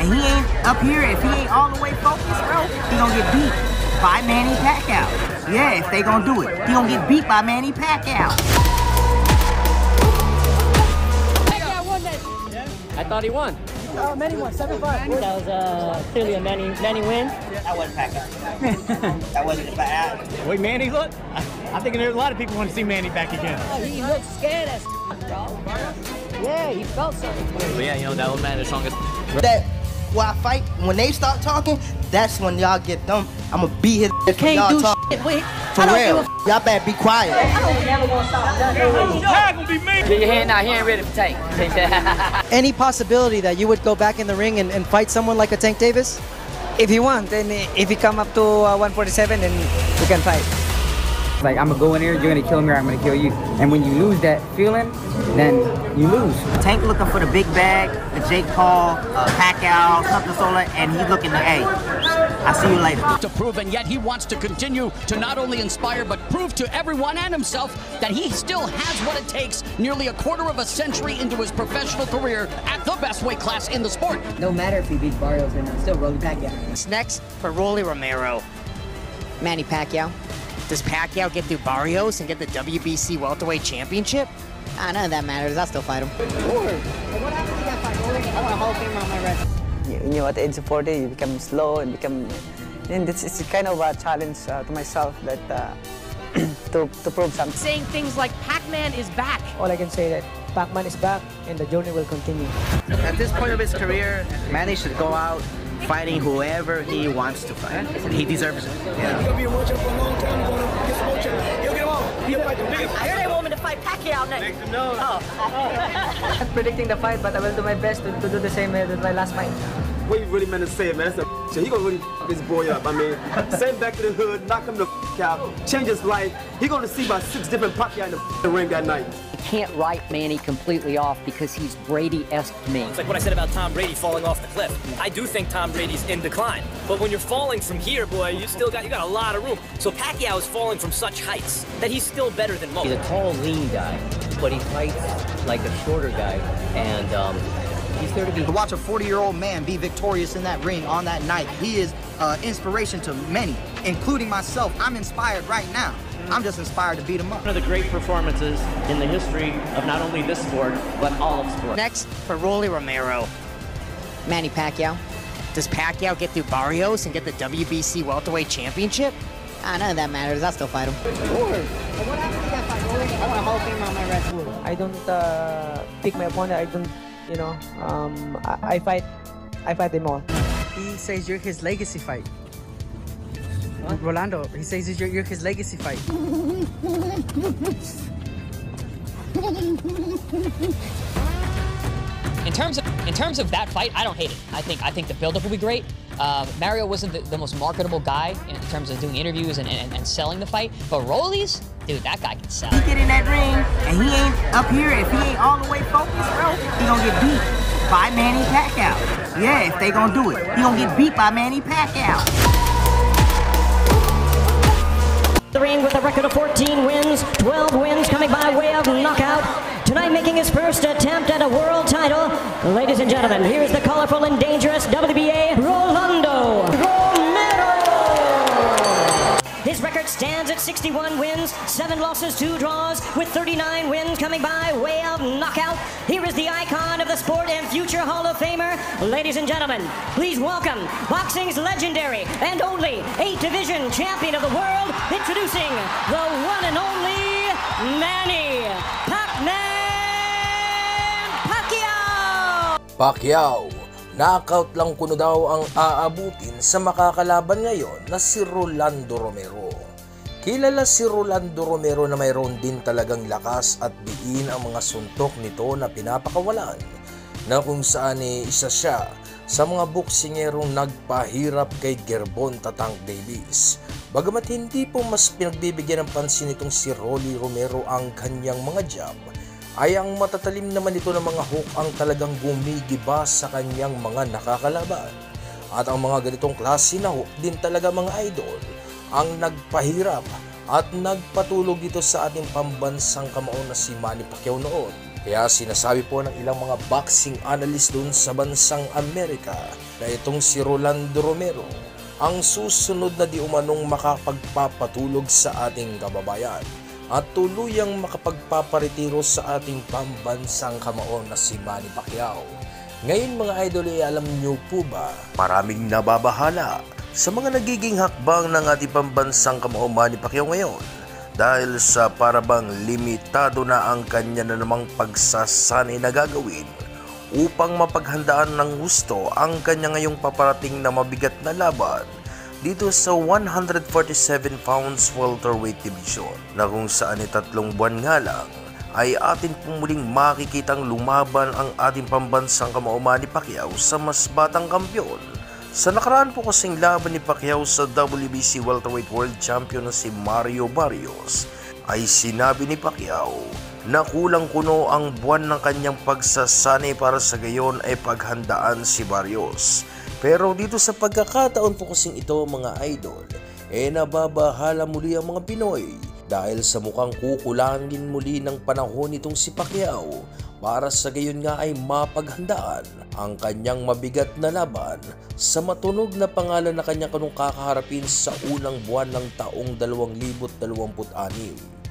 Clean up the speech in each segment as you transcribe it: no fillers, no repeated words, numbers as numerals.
and he ain't up here, if he ain't all the way focused, bro, he gonna get beat by Manny Pacquiao. Yeah, if they gonna do it, he gonna get beat by Manny Pacquiao. I thought he won. Manny won, 7-5. That was clearly a Manny win. That wasn't Pacquiao. That wasn't the bad. The way Manny looked, I think there's a lot of people want to see Manny back again. Oh, he looked scared as bro. Yeah, he felt something. But yeah, you know, that old man is the strongest. That while I fight, when they start talking, that's when y'all get them. I'ma beat his ass for y'all talking. For real. Y'all better be quiet. Get your hand out, he ain't ready for Tank. Any possibility that you would go back in the ring and fight someone like a Tank Davis? If you want, then if you come up to 147, then we can fight. Like, I'm gonna go in here, you're gonna kill me or I'm gonna kill you. And when you lose that feeling, then you lose. Tank looking for the big bag, the Jake Paul, Pacquiao, something Sola, and he's looking to, hey, I'll see you later. To prove, and yet he wants to continue to not only inspire but prove to everyone and himself that he still has what it takes nearly a quarter of a century into his professional career at the best weight class in the sport. No matter if he beats Barrios, then still Rolly Pacquiao. Next, for Rolly Romero. Manny Pacquiao. Does Pacquiao get through Barrios and get the WBC welterweight championship? None of that matters. I'll still fight him. What happened to that fight, Rolly? I want a Hall of Famer on my record. You know, at the age of 40, you become slow and become... And it's kind of a challenge to myself that to prove something. Saying things like Pac-Man is back. All I can say that Pac-Man is back and the journey will continue. At this point of his career, Manny should go out fighting whoever he wants to fight. He deserves it. Yeah. I heard they want me to fight Pacquiao next. I'm not predicting the fight, but I will do my best to do the same with my last fight. What you really meant to say, man, that's a shit. He gonna really f this boy up. I mean, send him back to the hood, knock him the f out, change his life. He gonna see about 6 different Pacquiao in the ring that night. Can't write Manny completely off because he's Brady-esque to me. It's like what I said about Tom Brady falling off the cliff. I do think Tom Brady's in decline. But when you're falling from here, boy, you got a lot of room. So Pacquiao is falling from such heights that he's still better than most. He's a tall, lean guy, but he fights like a shorter guy, and he's there to be. To watch a 40-year-old man be victorious in that ring on that night, he is inspiration to many, including myself. I'm inspired right now. I'm just inspired to beat him up. One of the great performances in the history of not only this sport, but all of sport. Next, for Rolly Romero. Manny Pacquiao. Does Pacquiao get through Barrios and get the WBC welterweight championship? None of that matters. I'll still fight him. What happened to that fight, Rolly? I want a Hall of Famer on my record. I don't pick my opponent. I don't, you know, I fight them all. He says you're his legacy fight. What? Rolando, he says you're his legacy fight. In terms of that fight, I don't hate it. I think the build-up will be great. Mario wasn't the most marketable guy in terms of doing interviews and selling the fight, but Rollies, dude, that guy can sell. He get in that ring, and he ain't up here, if he ain't all the way focused, bro, he gonna get beat by Manny Pacquiao. Yeah, if they gonna do it, he gonna get beat by Manny Pacquiao. The ring with a record of 14 wins, 12 wins coming by way of knockout. Tonight making his first attempt at a world title. Ladies and gentlemen, here's the colorful and dangerous WBA Rolando Romero. His record stands at 61 wins, 7 losses, 2 draws, with 39 wins coming by way of knockout. Here is the icon of the sport and future Hall of Famer. Ladies and gentlemen, please welcome boxing's legendary and only 8-division champion of the world, introducing the one and only Manny Pac-Man Pacquiao! Pacquiao, knockout lang kuno daw ang aabutin sa makakalaban ngayon na si Rolando Romero. Kilala si Rolando Romero na mayroon din talagang lakas at diin ang mga suntok nito na pinapakawalan, na kung saan isa siya sa mga boksingerong nagpahirap kay Gervonta Tank Davis. Bagamat hindi po mas pinagbibigyan ng pansin itong si Rolly Romero ang kanyang mga jab, ay ang matatalim naman ito ng mga hook ang talagang gumigiba sa kanyang mga nakakalaban. At ang mga ganitong klase na hook din talaga, mga idol, ang nagpahirap at nagpatulog ito sa ating pambansang kamao na si Manny Pacquiao noon. Kaya sinasabi po ng ilang mga boxing analyst doon sa bansang Amerika na itong si Rolando Romero ang susunod na di umanong makapagpapatulog sa ating kababayan at tuluyang makapagpaparetiro sa ating pambansang kamao na si Manny Pacquiao. Ngayon mga idol, alam nyo po ba, maraming nababahala sa mga nagiging hakbang ng ating pambansang kamao Manny Pacquiao ngayon dahil sa parabang limitado na ang kanya na namang pagsasanay na gagawin upang mapaghandaan ng gusto ang kanya ngayong paparating na mabigat na laban dito sa 147 pounds welterweight division na kung saan 3 buwan nga lang ay atin pumuling makikitang lumaban ang ating pambansang kamao Manny Pacquiao sa mas batang kampiyon. Sa nakaraan po kasing laban ni Pacquiao sa WBC welterweight world champion na si Mario Barrios ay sinabi ni Pacquiao na kulang kuno ang buwan ng kanyang pagsasanay para sa gayon ay paghandaan si Barrios. Pero dito sa pagkakataon po kasing ito mga idol, nababahala muli ang mga Pinoy dahil sa mukhang kukulangin muli ng panahon nitong si Pacquiao para sa gayon nga ay mapaghandaan ang kanyang mabigat na laban sa matunog na pangalan na kanya kanong kakaharapin sa unang buwan ng taong 2026.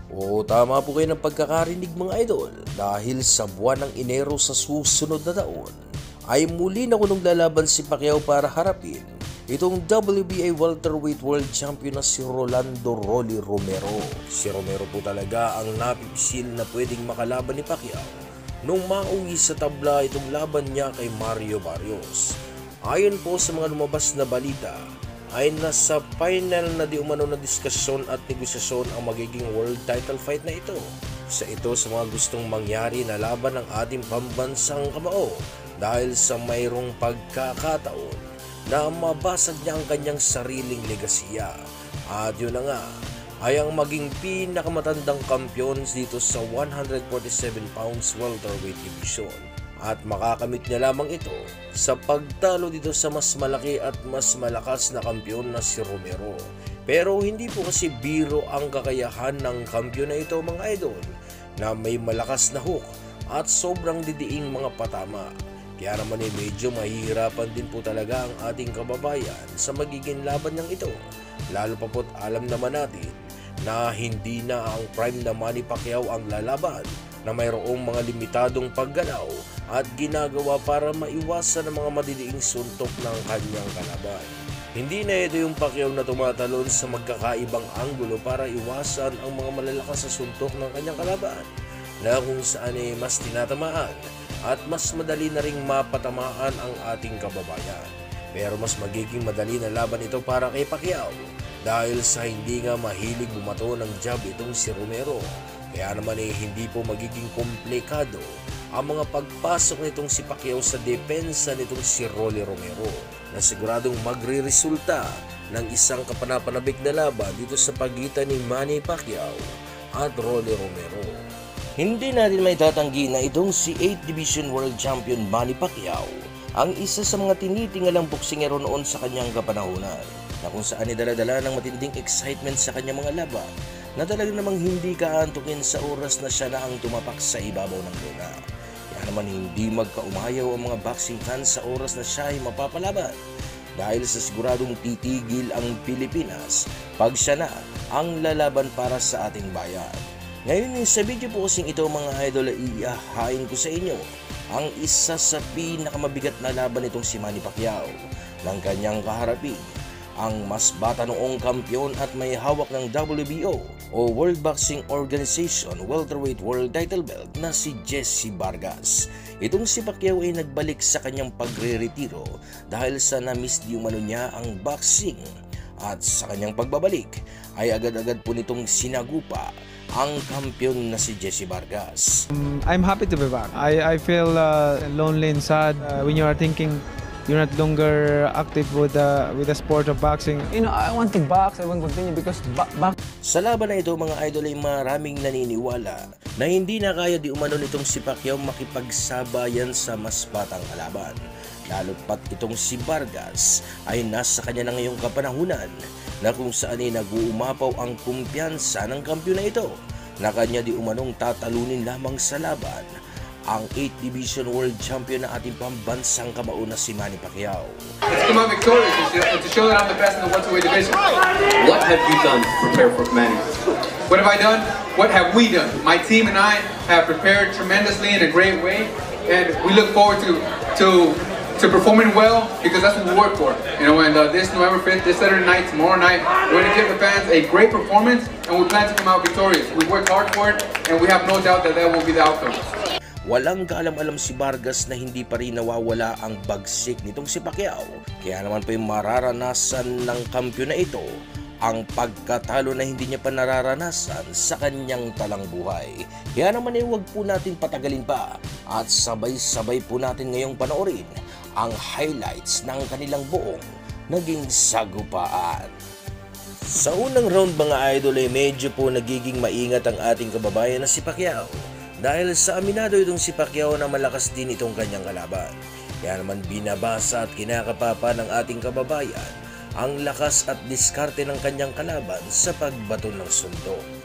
O tama po kayo ng pagkakarinig mga idol, dahil sa buwan ng Enero sa susunod na taon ay muli na kunong lalaban si Pacquiao para harapin itong WBA welterweight world champion na si Rolando "Rolly" Romero. Si Romero po talaga ang napipisil na pwedeng makalaban ni Pacquiao nung mauwi sa tabla itong laban niya kay Mario Barrios. Ayon po sa mga lumabas na balita, ay nasa final na di umano na diskusyon at negosasyon ang magiging world title fight na ito. Isa ito sa mga gustong mangyari na laban ng ating pambansang kamao dahil sa mayroong pagkakataon na mabasag niya ang kanyang sariling legasiya. At yun na nga, ay ang maging pinakamatandang kampiyon dito sa 147 pounds welterweight division. At makakamit niya lamang ito sa pagtalo dito sa mas malaki at mas malakas na kampiyon na si Romero. Pero hindi po kasi biro ang kakayahan ng kampiyon na ito mga idol, na may malakas na hook at sobrang didiing mga patama. Kaya naman medyo mahihirapan din po talaga ang ating kababayan sa magiging laban niyang ito. Lalo pa po't alam naman natin na hindi na ang prime na Manny Pacquiao ang lalaban, na mayroong mga limitadong paggalaw at ginagawa para maiwasan ang mga madidiing suntok ng kanyang kalaban. Hindi na ito yung Pacquiao na tumatalon sa magkakaibang anggulo para iwasan ang mga malalakas sa suntok ng kanyang kalaban, na kung saan mas tinatamaan at mas madali na ring mapatamaan ang ating kababayan. Pero mas magiging madali na laban ito para kay Pacquiao dahil sa hindi nga mahilig bumato ng jab itong si Romero. Kaya naman hindi po magiging komplikado ang mga pagpasok nitong si Pacquiao sa depensa nitong si Rolly Romero, na siguradong magre-resulta ng isang kapanapanabik na laban dito sa pagitan ni Manny Pacquiao at Rolly Romero. Hindi natin may tatanggi na itong si 8th Division World Champion Manny Pacquiao ang isa sa mga tinitingalang boksingero noon sa kanyang kapanahunan, na kung saan dala-dala ng matinding excitement sa kanyang mga laban na talagang namang hindi kaantukin sa oras na siya na ang tumapak sa ibabaw ng luna. Kaya naman hindi magkaumayaw ang mga boxing fans sa oras na siya ay mapapalaban, dahil sa siguradong titigil ang Pilipinas pag siya na ang lalaban para sa ating bayan. Ngayon sa video po kasing ito mga idol, iihahain ko sa inyo ang isa sa pinakamabigat na laban nitong si Manny Pacquiao ng kanyang kaharapin, ang mas bata noong kampiyon at may hawak ng WBO o World Boxing Organization welterweight world title belt na si Jessie Vargas. Itong si Pacquiao ay nagbalik sa kanyang pagre-retiro dahil sa na-miss di umano niya ang boxing, at sa kanyang pagbabalik ay agad-agad po nitong sinagupa ang kampiyon na si Jessie Vargas. I'm happy to be back. I feel lonely and sad when you are thinking you're not longer active with the sport of boxing. You know, I want to box, I want to continue because Sa laban na ito mga idol ay maraming naniniwala na hindi na kaya di umano nitong si Pacquiao makipagsabayan sa mas batang kalaban. Lalo pat itong si Vargas ay nasa kanya na ngayong kapanahunan, na kung saan ay nag-uumapaw ang kumpiyansa ng kampiyon na ito, na kanya di umanong tatalunin lamang sa laban ang 8th Division World Champion na ating pambansang kamao na si Manny Pacquiao. Let's come out victorious and to show that I'm the best in the welterweight division. What have you done to prepare for Manny? What have I done? What have we done? My team and I have prepared tremendously in a great way, and we look forward to performing well because that's what we work for. You know, and this November 5th, this Saturday night, tomorrow night, we're going to give the fans a great performance, and we plan to come out victorious. We worked hard for it, and we have no doubt that will be the outcome. Walang kaalam-alam si Vargas na hindi pa rin nawawala ang bagsik nitong si Pacquiao. Kaya naman po yung mararanasan ng kampiyon na ito ang pagkatalo na hindi niya pa nararanasan sa kanyang talang buhay. Kaya naman ay huwag po natin patagalin pa at sabay-sabay po natin ngayong panoorin ang highlights ng kanilang buong naging sagupaan. Sa unang round mga idol ay medyo po nagiging maingat ang ating kababayan na si Pacquiao dahil sa aminado itong si Pacquiao na malakas din itong kanyang kalaban. Kaya naman binabasa at kinakapapa ng ating kababayan ang lakas at diskarte ng kanyang kalaban sa pagbato ng suntok.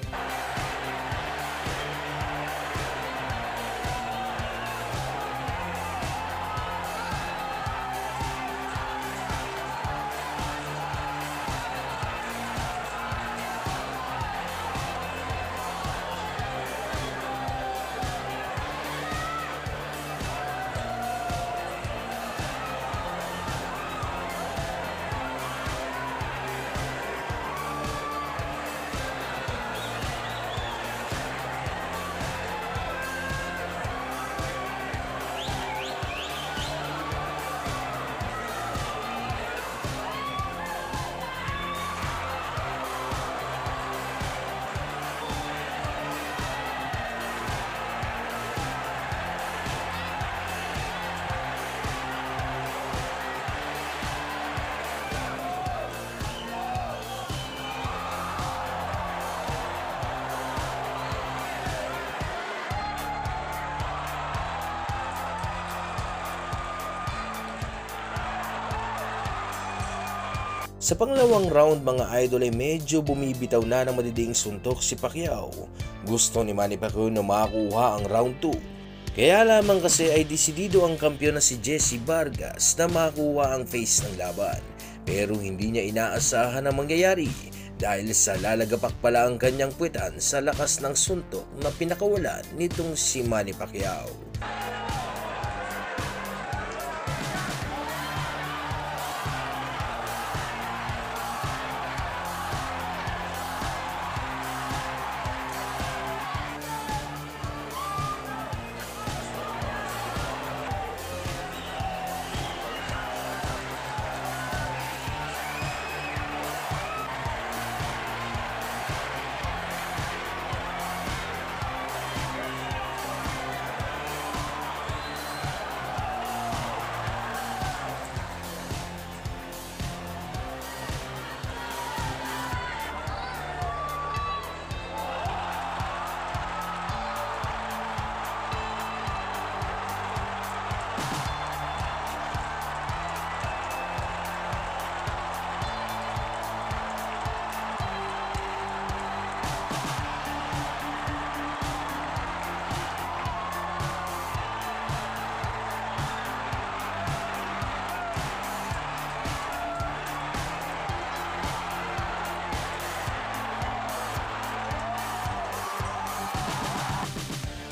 Sa pangalawang round mga idol ay medyo bumibitaw na ng madiding suntok si Pacquiao. Gusto ni Manny Pacquiao na makakuha ang round 2. Kaya lamang kasi ay desidido ang kampiyon na si Jesse Vargas na makakuha ang face ng laban. Pero hindi niya inaasahan ang mangyayari dahil sa lalagapak pala ang kanyang puwetan sa lakas ng suntok na pinakawalan nitong si Manny Pacquiao.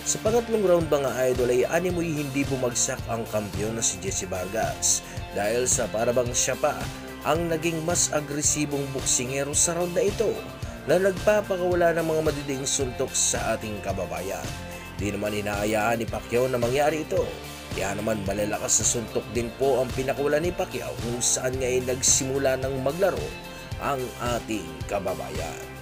Sa pangatlong round mga idol ay animoy hindi bumagsak ang kampiyon na si Jesse Vargas dahil sa parabang siya pa ang naging mas agresibong boksingero sa round na ito na nagpapakawala ng mga madiding suntok sa ating kababayan. Di naman inaayaan ni Pacquiao na mangyari ito. Kaya naman malalakas na suntok din po ang pinakawala ni Pacquiao kung saan nga ay nagsimula ng maglaro ang ating kababayan.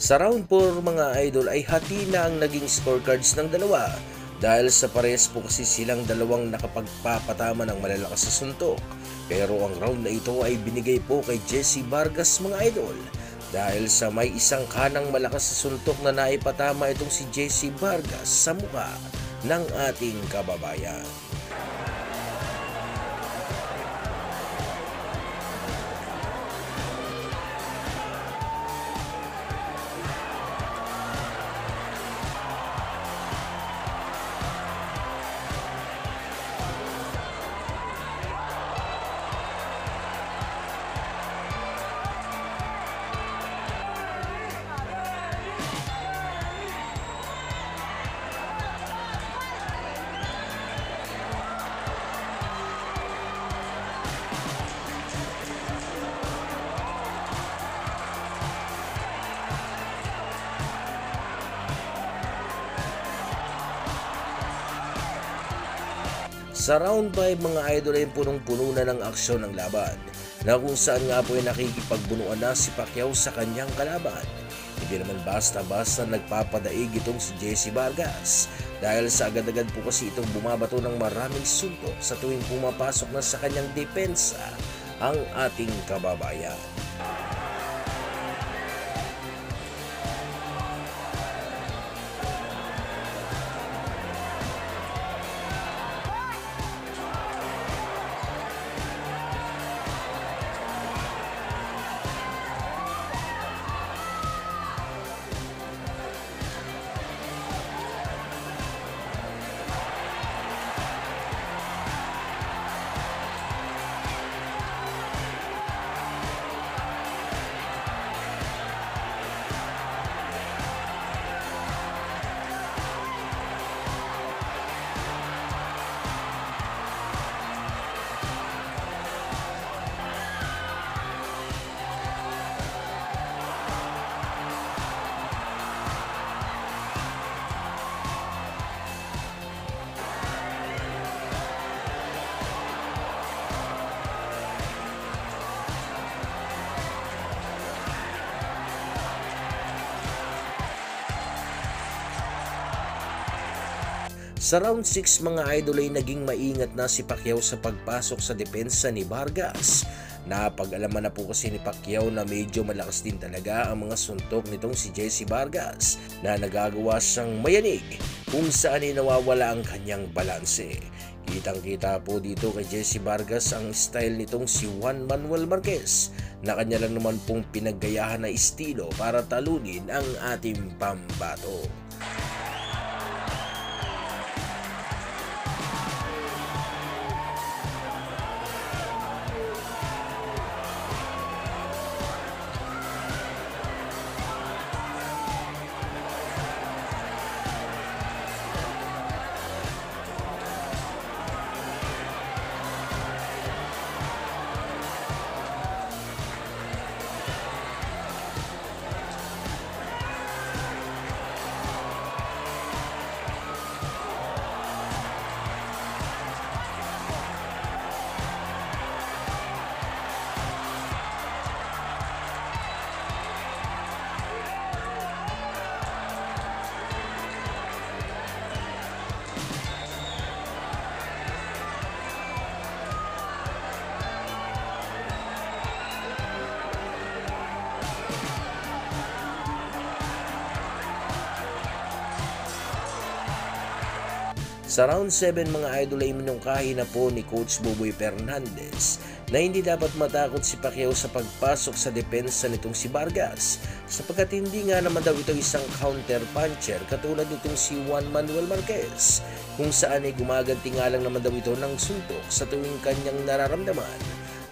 Sa round 4 mga idol ay hati na ang naging scorecards ng dalawa dahil sa parehas po kasi silang dalawang nakapagpapatama ng malalakas sa suntok. Pero ang round na ito ay binigay po kay Jesse Vargas mga idol dahil sa may isang kanang malakas sa suntok na naipatama itong si Jesse Vargas sa mukha ng ating kababayan. Sa round 5 mga idol ay punong-puno na ng aksyon ng laban na kung saan nga po ay nakikipagbunuan na si Pacquiao sa kanyang kalaban. Hindi naman basta-basta nagpapadaig itong si Jesse Vargas dahil sa agad-agad po kasi itong bumabato ng maraming suntok sa tuwing pumapasok na sa kanyang depensa ang ating kababayan. Sa round 6 mga idol ay naging maingat na si Pacquiao sa pagpasok sa depensa ni Vargas. Napag-alaman na po kasi ni Pacquiao na medyo malakas din talaga ang mga suntok nitong si Jesse Vargas na nagagawa siyang mayanig kung saan ay nawawala ang kanyang balanse. Kitang-kita po dito kay Jesse Vargas ang style nitong si Juan Manuel Marquez na kanya lang naman pong pinaggayahan na estilo para talunin ang ating pambato. Sa round 7 mga idol ay minungkahi na po ni Coach Boboy Fernandez na hindi dapat matakot si Pacquiao sa pagpasok sa depensa nitong si Vargas sapagkat hindi nga naman daw ito isang counter puncher katulad nitong si Juan Manuel Marquez kung saan ay gumaganti nga lang naman daw ito ng suntok sa tuwing kanyang nararamdaman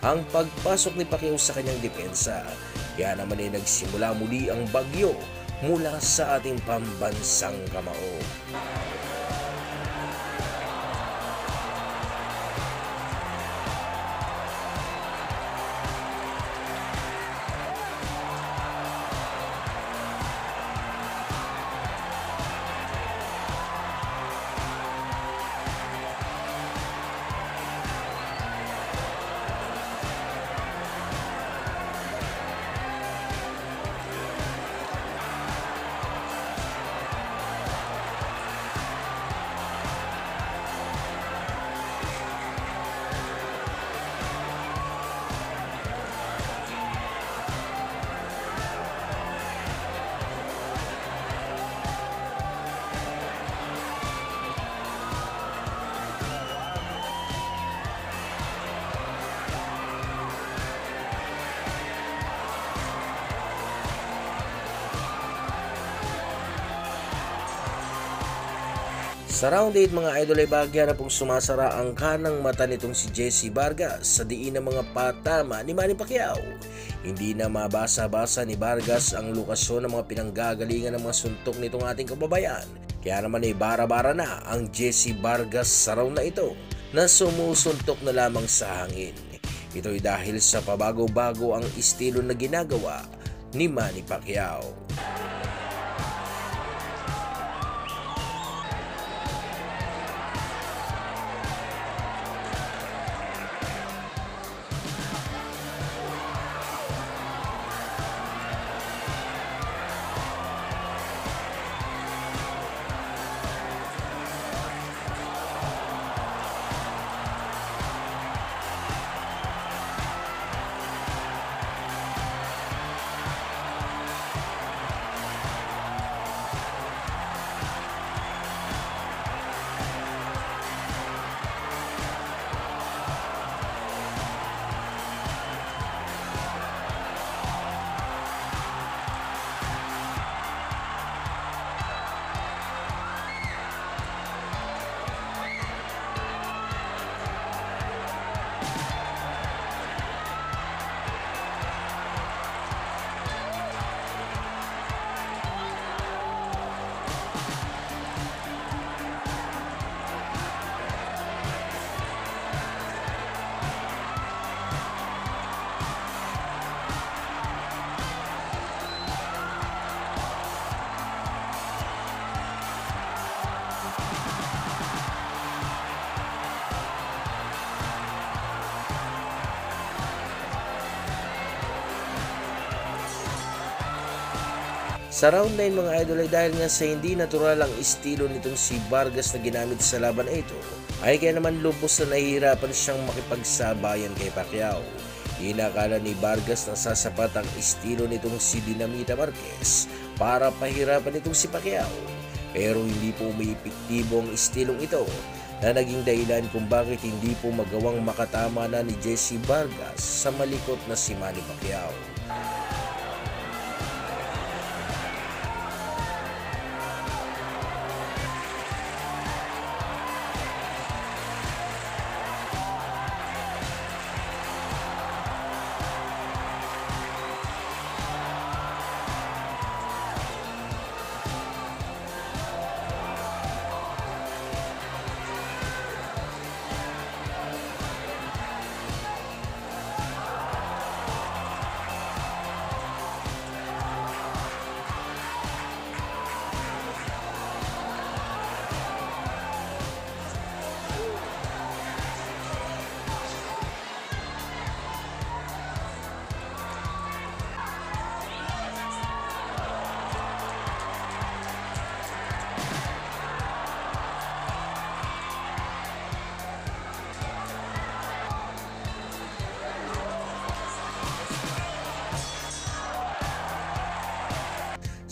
ang pagpasok ni Pacquiao sa kanyang depensa. Kaya naman ay nagsimula muli ang bagyo mula sa ating pambansang kamao. Sa round 8 mga idol ay bahagya na pong sumasara ang kanang mata nitong si Jesse Vargas sa diin ng mga patama ni Manny Pacquiao. Hindi na mabasa-basa ni Vargas ang lokasyon ng mga pinanggagalingan ng mga suntok nitong ating kababayan. Kaya naman ay bara-bara na ang Jesse Vargas sa round na ito na sumusuntok na lamang sa hangin. Ito ay dahil sa pabago-bago ang estilo na ginagawa ni Manny Pacquiao. Sa round 9 mga idol ay dahil nga sa hindi natural ang estilo nitong si Vargas na ginamit sa laban na ito, ay kaya naman lubos na nahihirapan siyang makipagsabayan kay Pacquiao. Inakala ni Vargas na sasapat ang estilo nitong si Dinamita Marquez para pahirapan itong si Pacquiao. Pero hindi po may epektibo ang estilong ito na naging dahilan kung bakit hindi po magawang makatama na ni Jesse Vargas sa malikot na si Manny Pacquiao.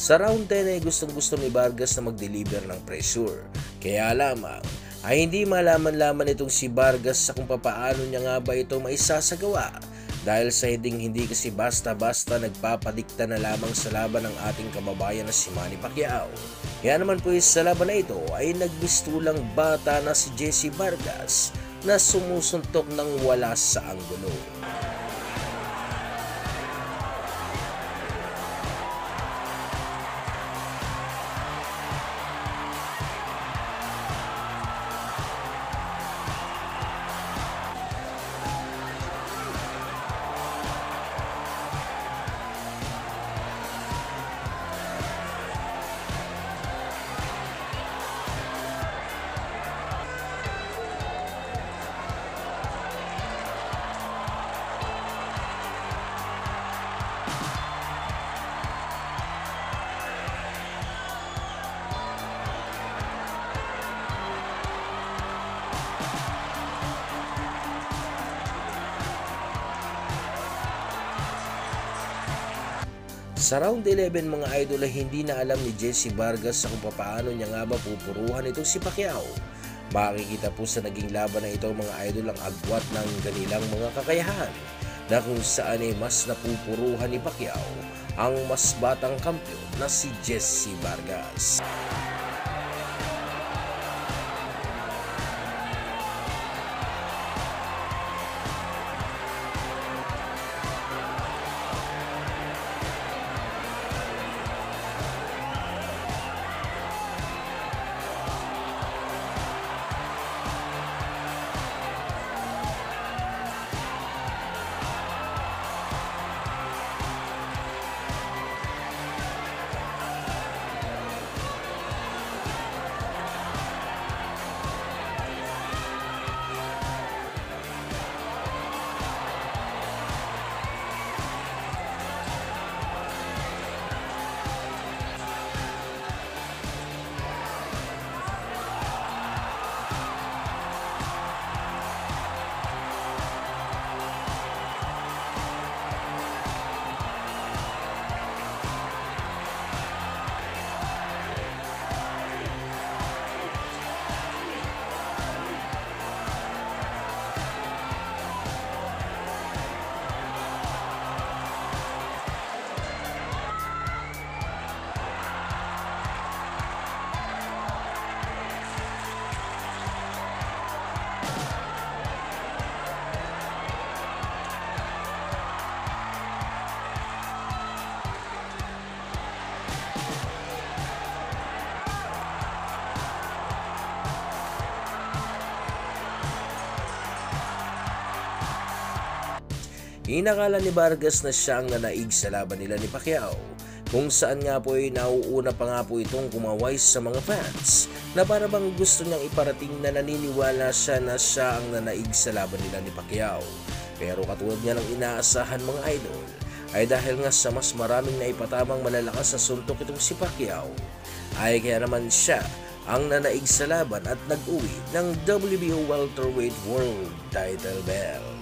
Sa round 10 ay gustong-gusto ni Vargas na mag-deliver ng pressure. Kaya lamang ay hindi malaman-laman itong si Vargas sa kung papaano niya nga ba ito maisasagawa. Dahil sa hindi kasi basta-basta nagpapadikta na lamang sa laban ng ating kababayan na si Manny Pacquiao. Kaya naman po sa laban na ito ay nagbistulang bata na si Jesse Vargas na sumusuntok ng wala sa anggulo. Sa round 11 mga idol ay hindi na alam ni Jesse Vargas sa kung paano niya nga ba pupuruhan itong si Pacquiao. Makikita po sa naging laban na ito mga idol ang agwat ng ganilang mga kakayahan na kung saan ay mas napupuruhan ni Pacquiao ang mas batang kampiyon na si Jesse Vargas. Inakala ni Vargas na siya ang nanaig sa laban nila ni Pacquiao, kung saan nga po ay nauuna pa nga po itong kumaway sa mga fans na para bang gusto niyang iparating na naniniwala siya na siya ang nanaig sa laban nila ni Pacquiao. Pero katulad niya ng inaasahan mga idol, ay dahil nga sa mas maraming naipatamang malalakas sa suntok itong si Pacquiao, ay kaya naman siya ang nanaig sa laban at nag-uwi ng WBO Welterweight World Title Belt.